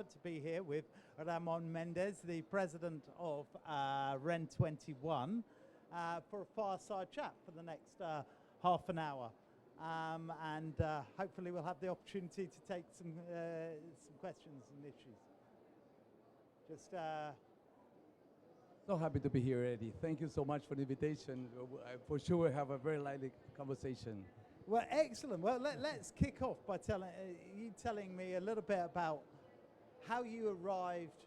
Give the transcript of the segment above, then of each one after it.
proud to be here with Ramon Mendez, the president of REN21, for a fireside chat for the next half an hour. And hopefully we'll have the opportunity to take some questions and issues. Just So happy to be here, Eddie. Thank you so much for the invitation. For sure we'll have a very lively conversation. Well, excellent. Well, let's kick off by telling me a little bit about how you arrived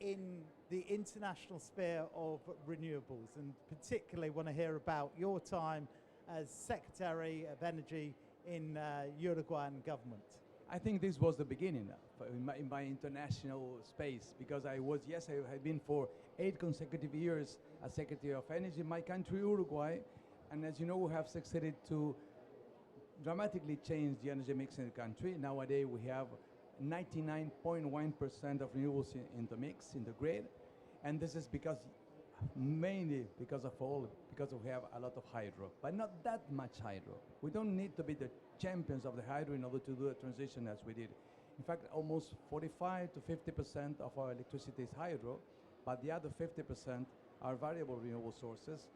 in the international sphere of renewables, and particularly want to hear about your time as Secretary of Energy in Uruguayan government. I think this was the beginning in my international space, because I had been for 8 consecutive years as Secretary of Energy in my country, Uruguay. And as you know, we have succeeded to dramatically change the energy mix in the country. Nowadays, we have 99.1% of renewables in the mix, in the grid. And this is mainly because we have a lot of hydro, but not that much hydro. We don't need to be the champions of the hydro in order to do a transition as we did. In fact, almost 45 to 50% of our electricity is hydro, but the other 50% are variable renewable sources.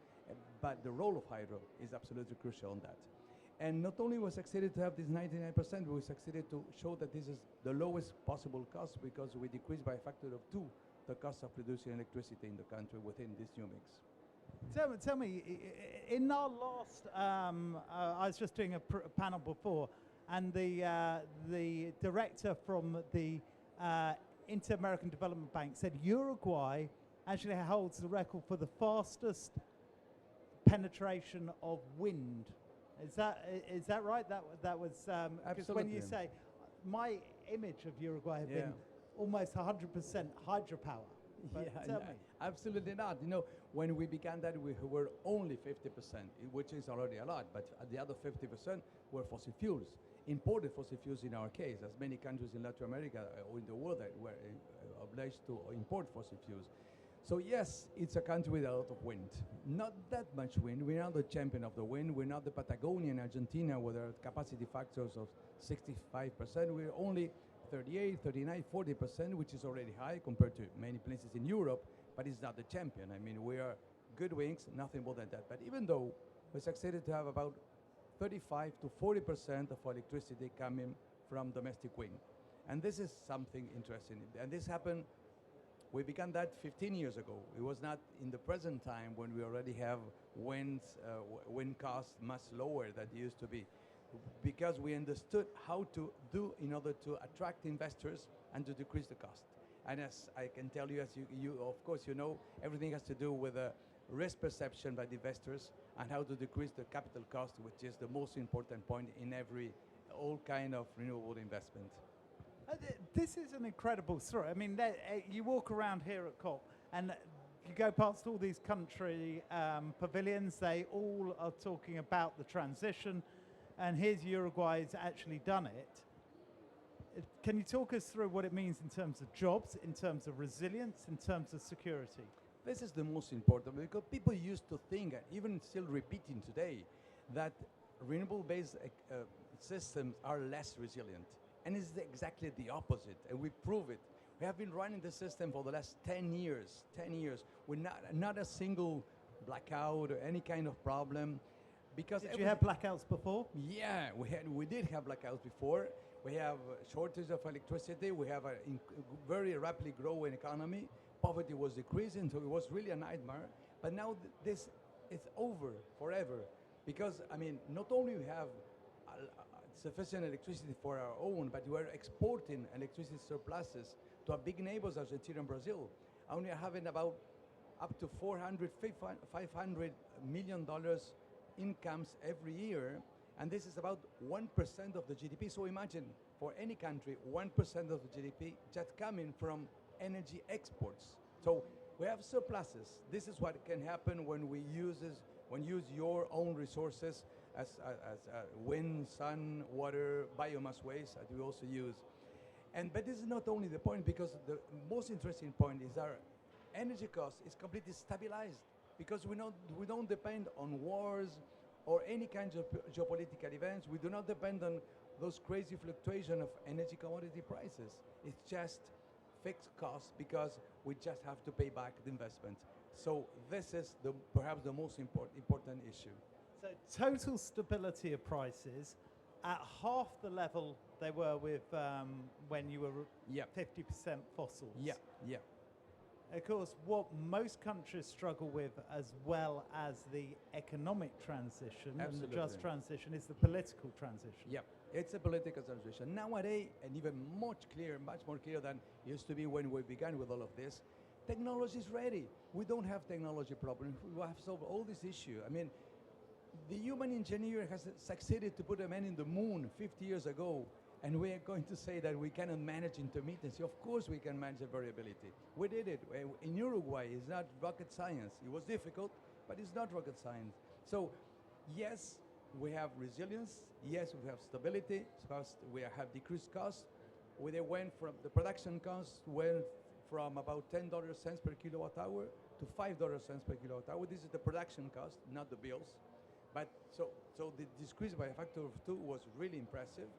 But the role of hydro is absolutely crucial on that. And not only we succeeded to have this 99%, we succeeded to show that this is the lowest possible cost, because we decreased by a factor of 2 the cost of producing electricity in the country within this new mix. Tell me, in our last, I was just doing a panel before, and the director from the Inter-American Development Bank said Uruguay actually holds the record for the fastest penetration of wind. Is that right? That was because when you say, my image of Uruguay had been almost 100% hydropower. But tell me. Absolutely not. You know, when we began that, we were only 50%, which is already a lot. But the other 50% were fossil fuels, imported fossil fuels in our case, as many countries in Latin America or in the world that were obliged to import fossil fuels. So yes, it's a country with a lot of wind. Not that much wind. We're not the champion of the wind. We're not the Patagonia in Argentina, where there are capacity factors of 65%. We're only 38, 39, 40%, which is already high compared to many places in Europe, but it's not the champion. I mean, we are good wings, nothing more than that. But even though we succeeded to have about 35 to 40% of our electricity coming from domestic wind. And this is something interesting. And this happened. We began that 15 years ago. It was not in the present time when we already have wind costs much lower than it used to be, because we understood how to do in order to attract investors and to decrease the cost. And as I can tell you, as you of course you know, everything has to do with the risk perception by the investors and how to decrease the capital cost, which is the most important point in all kind of renewable investment. This is an incredible story. I mean, you walk around here at COP and you go past all these country pavilions. They all are talking about the transition, and here's Uruguay's actually done it. Can you talk us through what it means in terms of jobs, in terms of resilience, in terms of security? This is the most important, because people used to think, even still repeating today, that renewable-based systems are less resilient. And it's exactly the opposite, and we prove it. We have been running the system for the last 10 years, with not a single blackout or any kind of problem. Because did you have blackouts before? Yeah, we did have blackouts before. We have shortage of electricity. We have a very rapidly growing economy. Poverty was decreasing, so it was really a nightmare. But now this is over forever, because I mean, not only we have sufficient electricity for our own, but we are exporting electricity surpluses to our big neighbors, Argentina and Brazil. And we are having about up to $400, $500 million incomes every year, and this is about 1% of the GDP. So imagine, for any country, 1% of the GDP just coming from energy exports. So we have surpluses. This is what can happen when we use your own resources, as wind, sun, water, biomass waste that we also use. But this is not only the point, because the most interesting point is our energy cost is completely stabilized, because we don't depend on wars or any kinds of geopolitical events. We do not depend on those crazy fluctuation of energy commodity prices. It's just fixed costs because we just have to pay back the investment. So this is perhaps the most important issue. So total stability of prices at half the level they were with when you were Yeah. 50% fossils. Yeah, yeah. Of course, what most countries struggle with, as well as the economic transition and the just Absolutely. transition, is the political transition. Yeah, it's a political transition. Nowadays, and even much more clear than it used to be when we began with all of this, technology is ready. We don't have technology problems. We have solved all these issues. I mean, the human engineer has succeeded to put a man in the moon 50 years ago, and we are going to say that we cannot manage intermittency. Of course we can manage the variability. We did it. In Uruguay, it's not rocket science. It was difficult, but it's not rocket science. So, yes, we have resilience. Yes, we have stability. We have decreased costs. They went from, the production costs went from about $10 cents per kilowatt hour to $5 cents per kilowatt hour. This is the production cost, not the bills. But so the decrease by a factor of 2 was really impressive.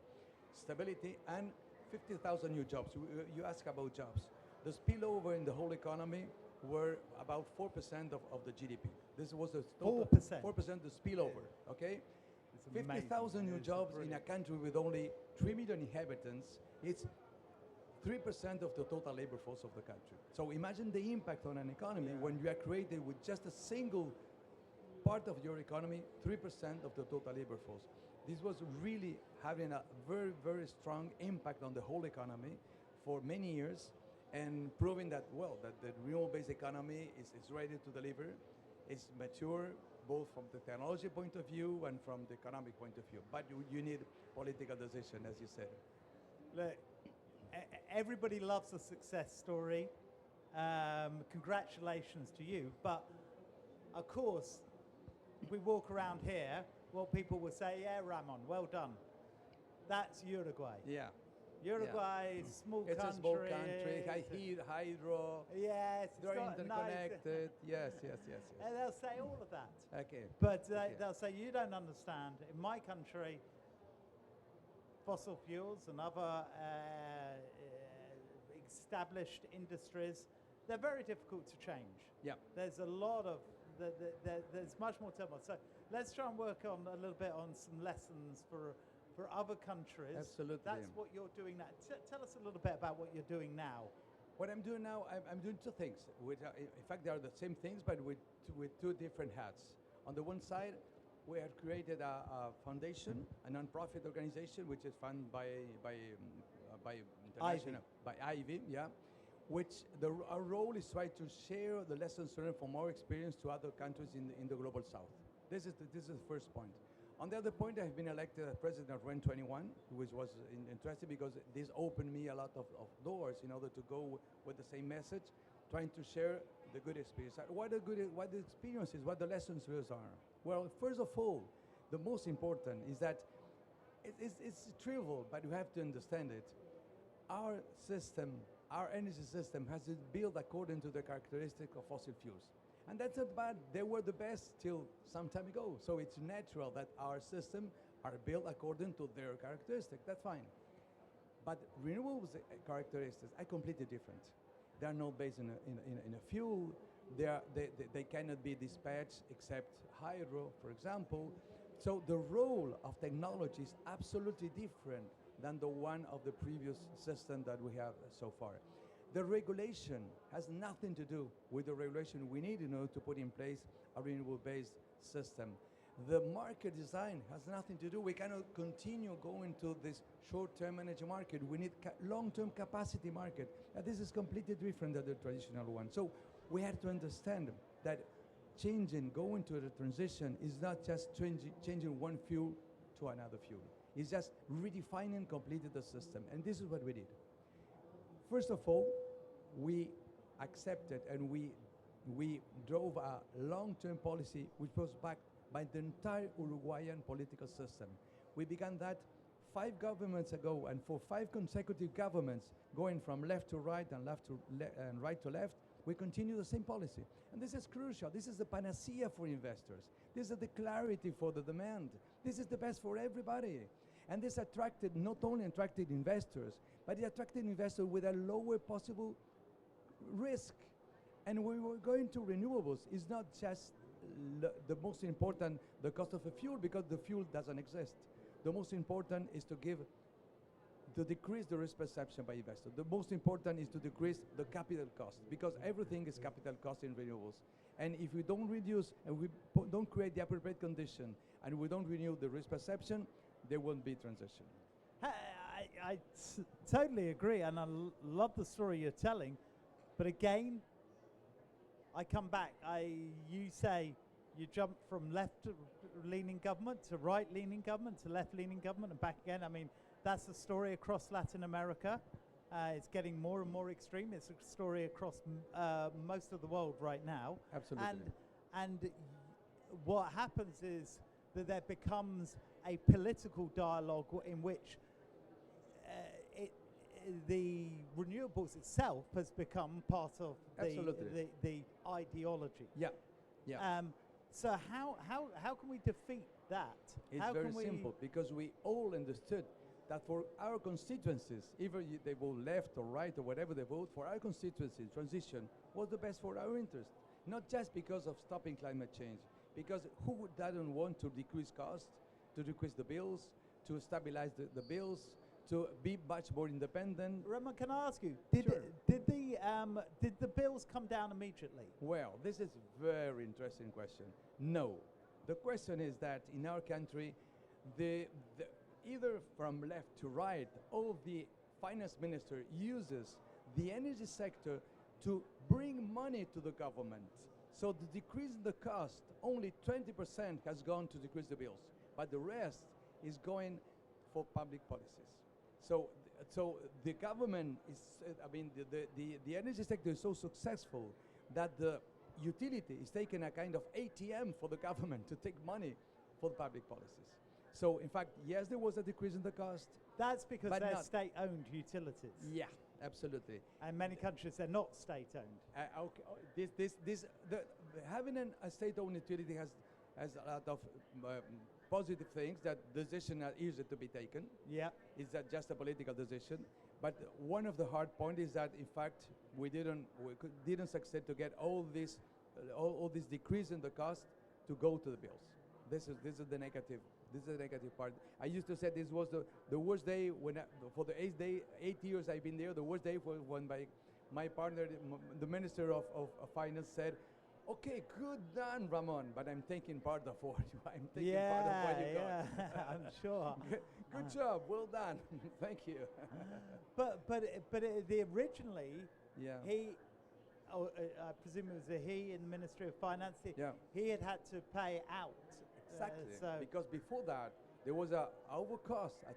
Stability and 50,000 new jobs. You ask about jobs. The spillover in the whole economy were about 4% of the GDP. This was the total 4%? 4% the spillover, okay? It's 50,000 new It's jobs in a brilliant. country with only 3 million inhabitants. It's 3% of the total labor force of the country. So imagine the impact on an economy when you are created with just a single part of your economy, 3% of the total labor force. This was really having a very, very strong impact on the whole economy for many years, and proving that, well, that the renewable-based economy is ready to deliver. It's mature, both from the technology point of view and from the economic point of view. But you need political decision, as you said. Look, everybody loves a success story. Congratulations to you. But of course, we walk around here, what people will say, yeah, Ramon, well done. That's Uruguay. Yeah. Uruguay is small It's country. a small country, hydro, Yes, it's they're got a nice. interconnected. Yes. And they'll say all of that. Okay. But Okay. they'll say, you don't understand. In my country, fossil fuels and other established industries, they're very difficult to change. Yeah. There's a lot of, there's much more turmoil. So let's try and work on a little bit on some lessons for other countries. Absolutely. That's what you're doing now. Tell us a little bit about what you're doing now. What I'm doing now, I'm doing two things. In fact, they are the same things, but with two different hats. On the one side, we have created a foundation, a non-profit organization, which is funded by international, by Ivy, yeah. Which our role is try to share the lessons learned from our experience to other countries in the global south. This is the first point. On the other point, I have been elected as president of REN 21, which was interesting because this opened me a lot of doors in order to go with the same message, trying to share the good experience. What the experiences, what the lessons learned are. Well, first of all, the most important is that it's trivial, but you have to understand it. Our system, our energy system has been built according to the characteristic of fossil fuels. And that's not bad. They were the best till some time ago. So it's natural that our system are built according to their characteristics. That's fine. But renewables characteristics are completely different. They are not based in a fuel. They cannot be dispatched except hydro, for example. So the role of technology is absolutely different than the one of the previous system that we have so far. The regulation has nothing to do with the regulation we need in order to put in place a renewable-based system. The market design has nothing to do. We cannot continue going to this short-term energy market. We need long-term capacity market. And this is completely different than the traditional one. So we have to understand that going to the transition is not just changing one fuel to another fuel. It's just redefining completely the system. And this is what we did. First of all, we accepted and we drove a long-term policy which was backed by the entire Uruguayan political system. We began that 5 governments ago, and for 5 consecutive governments, going from left to right and right to left, we continue the same policy. And this is crucial. This is the panacea for investors. This is the clarity for the demand. This is the best for everybody. And this attracted, not only attracted investors, but it attracted investors with a lower possible risk. And when we're going to renewables, it's not just the most important, the cost of a fuel, because the fuel doesn't exist. The most important is to decrease the risk perception by investors. The most important is to decrease the capital cost, because everything is capital cost in renewables. And if we don't reduce and we don't create the appropriate condition and we don't renew the risk perception, there won't be transition. I totally agree, and I love the story you're telling. But again, I come back. You say you jumped from left-leaning government to right-leaning government to left-leaning government and back again. I mean, that's the story across Latin America. It's getting more and more extreme. It's a story across most of the world right now. Absolutely. And what happens is that there becomes a political dialogue in which the renewables itself has become part of the ideology. Yeah, yeah. So how can we defeat that? It's very simple, because we all understood that for our constituencies, either they vote left or right or whatever they vote, for our constituencies, transition was the best for our interest. Not just because of stopping climate change, because who doesn't want to decrease costs, to decrease the bills, to stabilize the bills, to be much more independent. Ramon, can I ask you, Sure. did the bills come down immediately? Well, this is a very interesting question. No. The question is that in our country, either from left to right, all the finance minister uses the energy sector to bring money to the government. So the decrease in the cost, only 20% has gone to decrease the bills, but the rest is going for public policies. So the government is, the energy sector is so successful that the utility is taking a kind of ATM for the government to take money for the public policies. So in fact, yes, there was a decrease in the cost. That's because they're state-owned utilities. Yeah, absolutely. And many countries, they're not state-owned. Having a state-owned utility has a lot of positive things, that decision are easy to be taken. Yeah. It's just a political decision. But one of the hard points is that, in fact, we didn't succeed to get all this decrease in the cost to go to the bills. This is the negative. This is the negative part. I used to say this was the worst day for the 8 years I've been there. The worst day was when my partner, the Minister of Finance, said, "Okay, good done, Ramon, but I'm taking part of what I'm taking part of what you got." Yeah, I'm sure. Good job, well done. Thank you. But originally, yeah. I presume it was he in the Ministry of Finance. He had to pay out. Exactly, because before that, there was a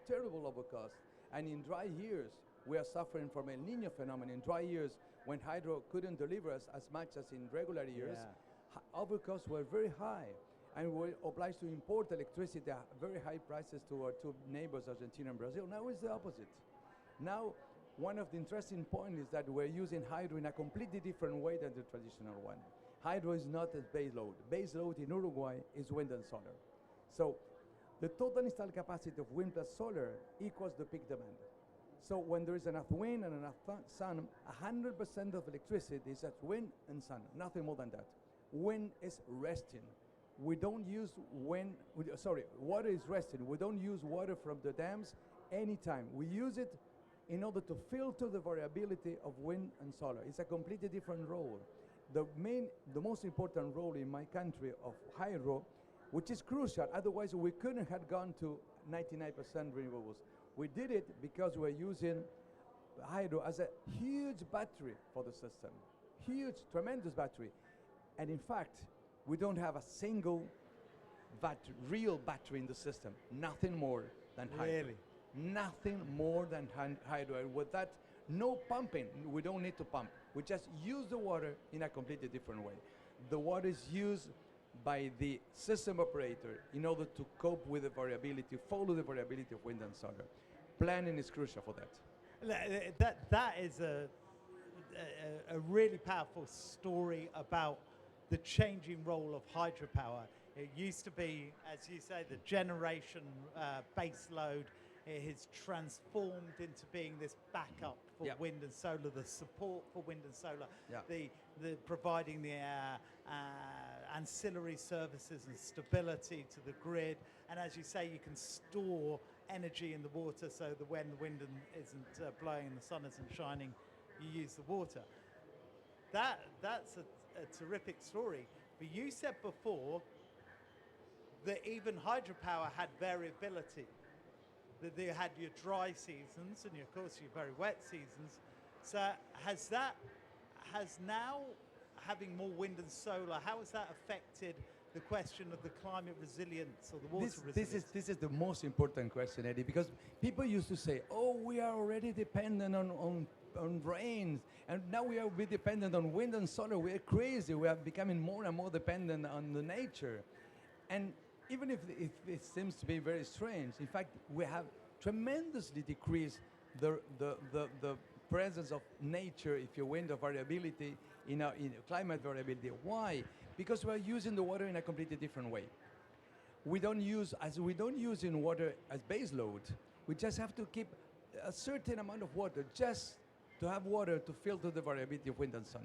terrible overcost. And in dry years, we are suffering from El Niño phenomenon. In dry years, when hydro couldn't deliver us as much as in regular years, overcosts were very high. And we were obliged to import electricity at very high prices to our two neighbors, Argentina and Brazil. Now it's the opposite. Now, one of the interesting points is that we're using hydro in a completely different way than the traditional one. Hydro is not a base load. Base load in Uruguay is wind and solar. So the total installed capacity of wind plus solar equals the peak demand. So when there is enough wind and enough sun, 100% of electricity is at wind and sun, nothing more than that. Wind is resting. We don't use water is resting. We don't use water from the dams anytime. We use it in order to filter the variability of wind and solar. It's a completely different role. The most important role in my country of hydro, which is crucial, otherwise we couldn't have gone to 99% renewables. We did it because we're using hydro as a huge battery for the system. Huge, tremendous battery. And in fact, we don't have a single real battery in the system. Nothing more than hydro. Really? Nothing more than hydro. And with that, no pumping. We don't need to pump. We just use the water in a completely different way. The water is used by the system operator in order to cope with the variability, follow the variability of wind and solar. Planning is crucial for that. That is a really powerful story about the changing role of hydropower. It used to be, as you say, the generation base load, it has transformed into being this backup for Yeah. wind and solar, the support for wind and solar, Yeah. the providing the ancillary services and stability to the grid. And as you say, you can store energy in the water so that when the wind isn't blowing and the sun isn't shining, you use the water. That's a terrific story. But you said before that even hydropower had variability. That you had your dry seasons and of course your very wet seasons. So has now having more wind and solar, how has that affected the question of the climate resilience or the water resilience? This is the most important question, Eddie, because people used to say, oh, we are already dependent on rains, and now we are dependent on wind and solar. We are crazy. We are becoming more and more dependent on the nature. And even if it seems to be very strange, in fact, we have tremendously decreased the presence of nature, if you will, the variability in climate variability. Why? Because we are using the water in a completely different way. We don't use in water as base load. We just have to keep a certain amount of water just to have water to filter the variability of wind and sun.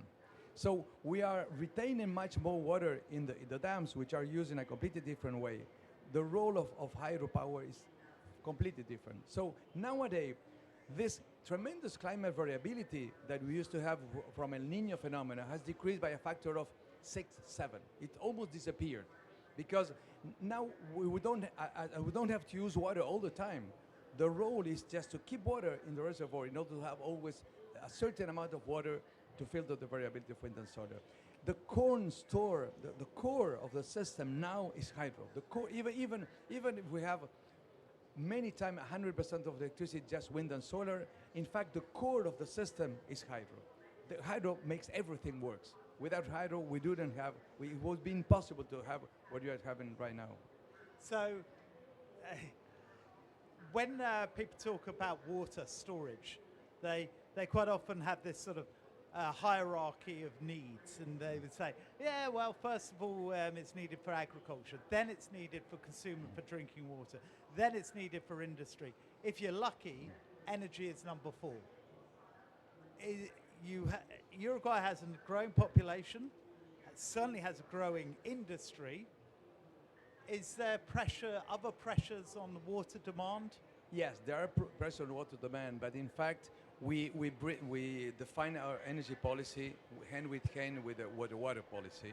So we are retaining much more water in the dams, which are used in a completely different way. The role of hydropower is completely different. So nowadays, this tremendous climate variability that we used to have from El Niño phenomena has decreased by a factor of 6, 7. It almost disappeared because now we don't have to use water all the time. The role is just to keep water in the reservoir in order to have always a certain amount of water to filter the variability of wind and solar. The corn store, the core of the system now is hydro. The core, even if we have many times 100% of the electricity just wind and solar, in fact the core of the system is hydro. The hydro makes everything works. Without hydro, it would be impossible to have what you are having right now. So when people talk about water storage, they quite often have this sort of hierarchy of needs, and they would say, yeah, well, first of all, it's needed for agriculture, then it's needed for consumer, for drinking water, then it's needed for industry. If you're lucky, energy is number 4. Uruguay has a growing population, it certainly has a growing industry. Is there other pressures on the water demand? Yes, there are pressure on water demand, but in fact, we define our energy policy hand with hand with the water policy.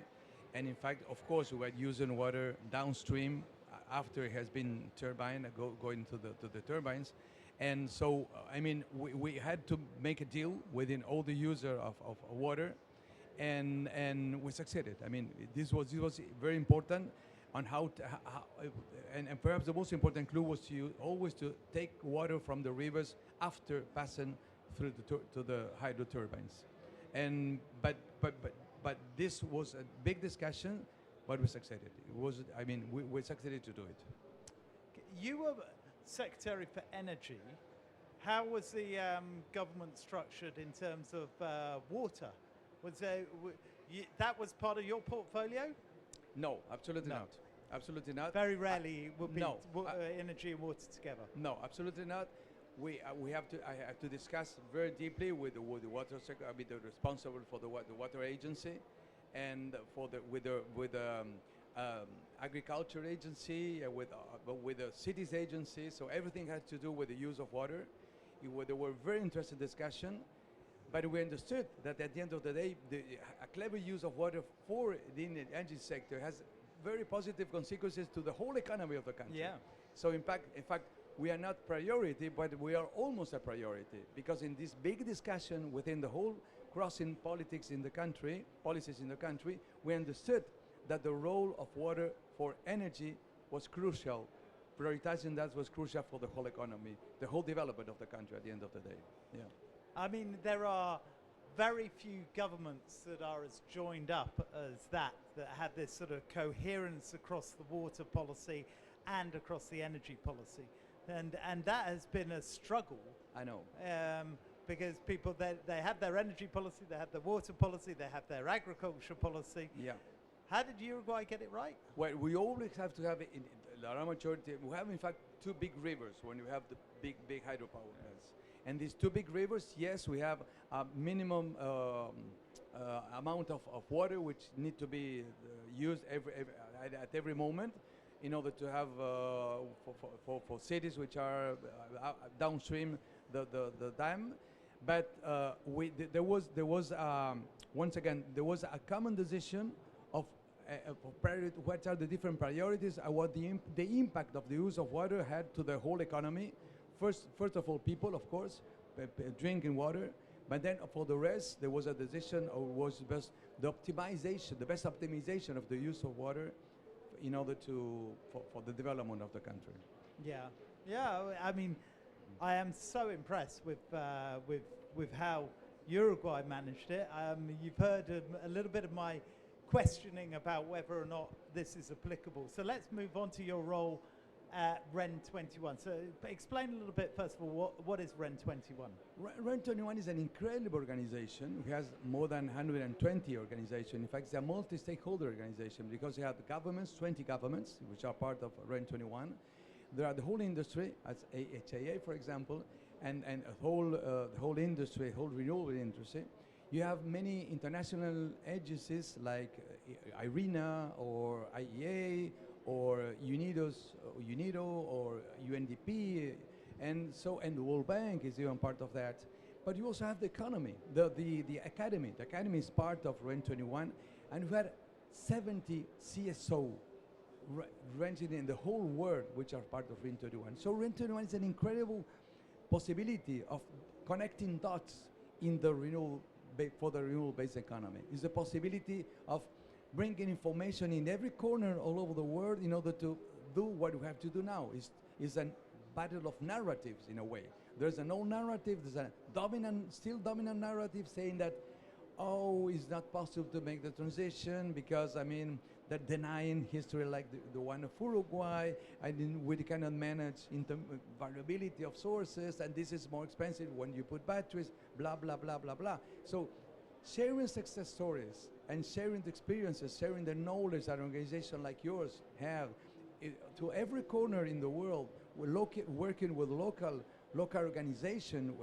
And in fact, of course, we are using water downstream after it has been turbined, going to the turbines. And so, I mean, we had to make a deal within all the user of water, and we succeeded. I mean, this was very important on and perhaps the most important clue was always to take water from the rivers after passing through to the hydro turbines. And but this was a big discussion, but we succeeded. We succeeded to do it. You were Secretary for Energy. How was the government structured in terms of water? That was part of your portfolio? No, absolutely not. Absolutely not. Very rarely would be energy and water together. No, absolutely not. I have to discuss very deeply with the water sector. I mean, the responsible for the water agency, and with the agriculture agency, with the cities agency. So everything has to do with the use of water. There were very interesting discussion, but we understood that at the end of the day, a clever use of water for the energy sector has very positive consequences to the whole economy of the country. Yeah. So in fact, we are not priority, but we are almost a priority, because in this big discussion within the whole crossing policies in the country, we understood that the role of water for energy was crucial. Prioritizing that was crucial for the whole economy, the whole development of the country at the end of the day. Yeah. I mean, there are very few governments that are as joined up as that have this sort of coherence across the water policy and across the energy policy. And that has been a struggle. I know. Because people, they have their energy policy, they have their water policy, they have their agriculture policy. Yeah. How did Uruguay get it right? Well, we always have to have the large majority, we have in fact two big rivers when you have the big hydropower plants. And these two big rivers, yes, we have a minimum amount of water which need to be used at every moment in order to have for cities which are downstream the dam. But there was once again there was a common decision of what are the different priorities and what the impact of the use of water had to the whole economy. First of all, people, of course, drinking water. But then for the rest, there was a decision of was the best optimization of the use of water in order for the development of the country. Yeah, yeah. I mean, I am so impressed with how Uruguay managed it. You've heard a little bit of my questioning about whether or not this is applicable. So let's move on to your role at REN 21. So explain a little bit, first of all, what is REN 21? REN 21 is an incredible organization. It has more than 120 organizations. In fact, it's a multi-stakeholder organization because you have the governments, 20 governments, which are part of REN 21. There are the whole industry, as HIA, for example, and the whole industry, whole renewable industry. You have many international agencies like IRENA or IEA or UNIDO or UNDP, and the World Bank is even part of that. But you also have the economy, the academy. The academy is part of REN 21, and we had 70 CSO ranging in the whole world, which are part of REN 21. So REN 21 is an incredible possibility of connecting dots in the for the renewable-based economy. It's the possibility of bringing information in every corner all over the world in order to do what we have to do now. It's a battle of narratives in a way. There's an old narrative, there's a still dominant narrative saying that, oh, it's not possible to make the transition because, I mean, that denying history like the one of Uruguay, and we cannot manage variability of sources, and this is more expensive when you put batteries, blah, blah, blah, blah, blah. So sharing success stories and sharing the experiences, sharing the knowledge that an organization like yours have to every corner in the world, we're working with local organizations,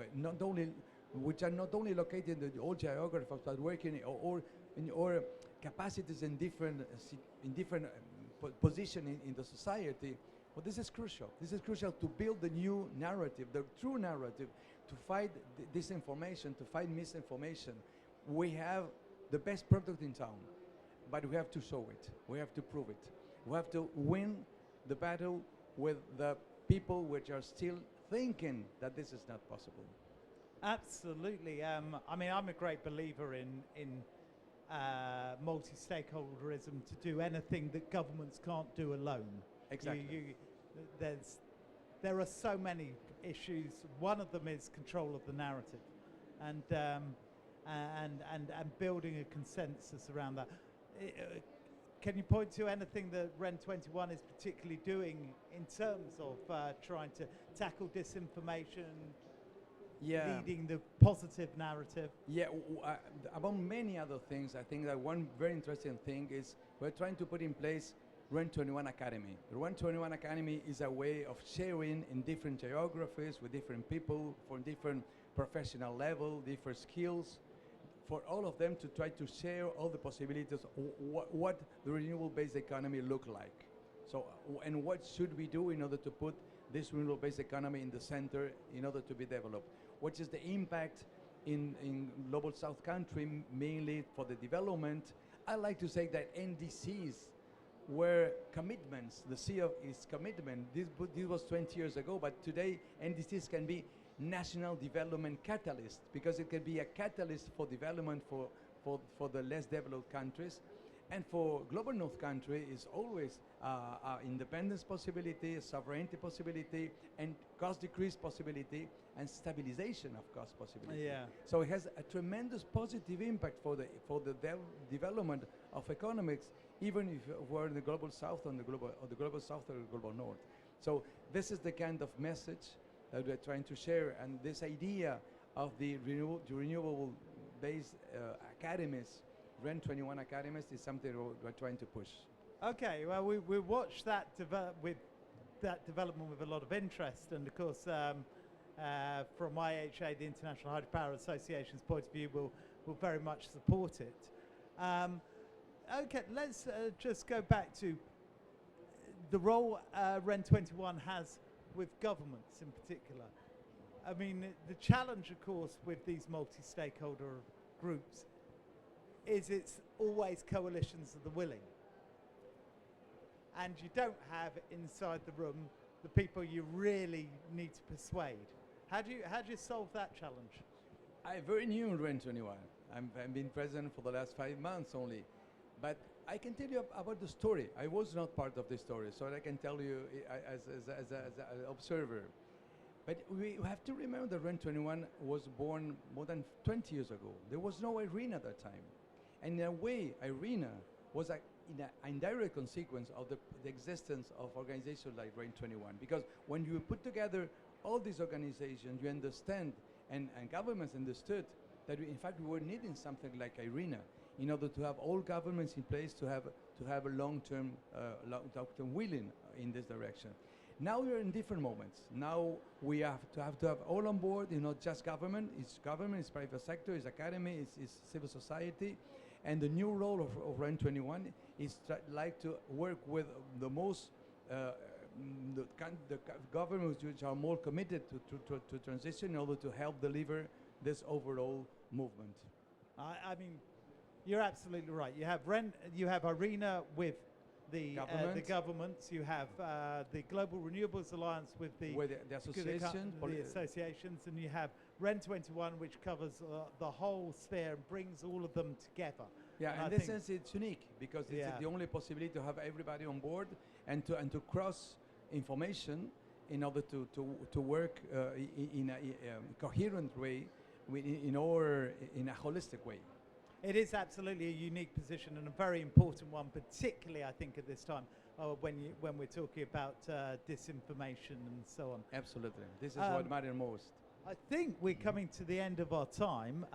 which are not only located in the old geographies, but working or capacities in different position in the society. But this is crucial. This is crucial to build the new narrative, the true narrative, to fight disinformation, to fight misinformation. We have the best product in town, but we have to show it. We have to prove it. We have to win the battle with the people which are still thinking that this is not possible. Absolutely. I mean, I'm a great believer in multi-stakeholderism to do anything that governments can't do alone. Exactly. There are so many issues. One of them is control of the narrative, and building a consensus around that. Can you point to anything that REN 21 is particularly doing in terms of trying to tackle disinformation? Yeah. Leading the positive narrative. Yeah, among many other things, I think that one very interesting thing is we're trying to put in place REN 21 Academy. The REN 21 Academy is a way of sharing in different geographies with different people from different professional level, different skills, for all of them to try to share all the possibilities of what the renewable-based economy look like. So, and what should we do in order to put this renewable-based economy in the center in order to be developed? What is the impact in global south country, mainly for the development? I like to say that NDCs were commitments. The C is commitment. This was 20 years ago, but today NDCs can be national development catalyst because it can be a catalyst for development for the less developed countries. And for global north country is always independence possibility, sovereignty possibility, and cost decrease possibility, and stabilization of cost possibility. Yeah. So it has a tremendous positive impact for the development of economics, even if we're in the global south or the global south or the global north. So this is the kind of message that we're trying to share, and this idea of the renewable-based academies, REN 21 academies, is something we're trying to push. Okay, well, we watched that develop with that development with a lot of interest, and of course, from IHA, the International Hydropower Association's point of view, will very much support it. Okay, let's just go back to the role REN 21 has with governments in particular. I mean, the challenge, of course, with these multi-stakeholder groups is it's always coalitions of the willing. And you don't have inside the room the people you really need to persuade. How do you solve that challenge? I'm very new in REN 21. I've been president for the last 5 months only. But I can tell you about the story. I was not part of the story, so I can tell you as an observer. But we have to remember that REN 21 was born more than 20 years ago. There was no IRENA at that time. And in a way, IRENA was an indirect consequence of the existence of organizations like REN 21. Because when you put together all these organizations, you understand, and governments understood, that in fact we were needing something like IRENA in order to have all governments in place to have a long-term willing in this direction. Now we are in different moments. Now we have to have all on board, not just government, it's private sector, it's academy, it's civil society. And the new role of REN 21 is to work with the most, the governments which are more committed to transition in order to help deliver this overall movement. I mean, you're absolutely right. You have IRENA with the governments. You have the Global Renewables Alliance with the associations, and you have REN 21, which covers the whole sphere and brings all of them together. Yeah, in this sense, it's unique because it's the only possibility to have everybody on board and to cross information in order to work in a coherent way, in a holistic way. It is absolutely a unique position and a very important one, particularly I think at this time when we're talking about disinformation and so on. Absolutely, this is what matters most. I think we're coming to the end of our time.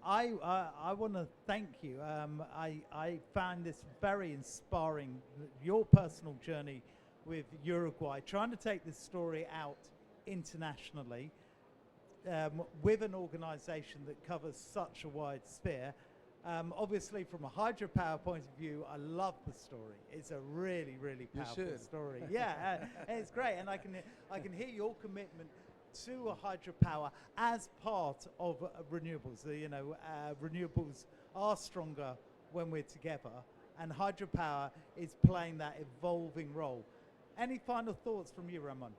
I want to thank you. I found this very inspiring, your personal journey with Uruguay, trying to take this story out internationally with an organization that covers such a wide sphere. Obviously, from a hydropower point of view, I love the story. It's a really, really powerful story. Yeah, it's great, and I can hear your commitment to a hydropower as part of renewables. Renewables are stronger when we're together, and hydropower is playing that evolving role. Any final thoughts from you, Ramon?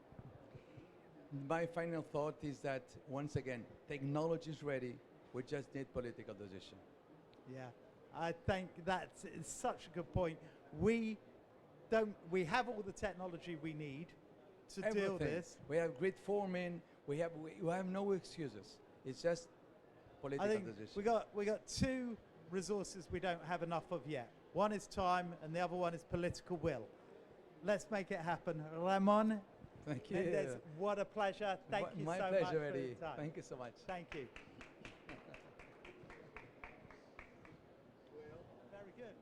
My final thought is that, once again, technology is ready. We just need political decision. Yeah, I think that's such a good point. We have all the technology we need to deal this. We have grid forming. We have no excuses. It's just political decision. We got two resources we don't have enough of yet. One is time, and the other one is political will. Let's make it happen, Ramon. Thank you. What a pleasure. Thank you so much. My pleasure, for Eddie. your time. Thank you so much. Thank you. Very good.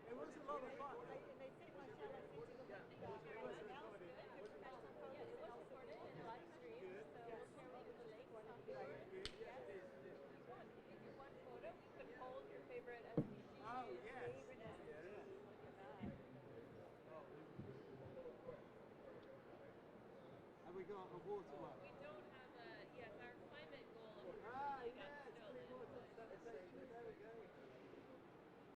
It was a lot of fun. We got a waterworks.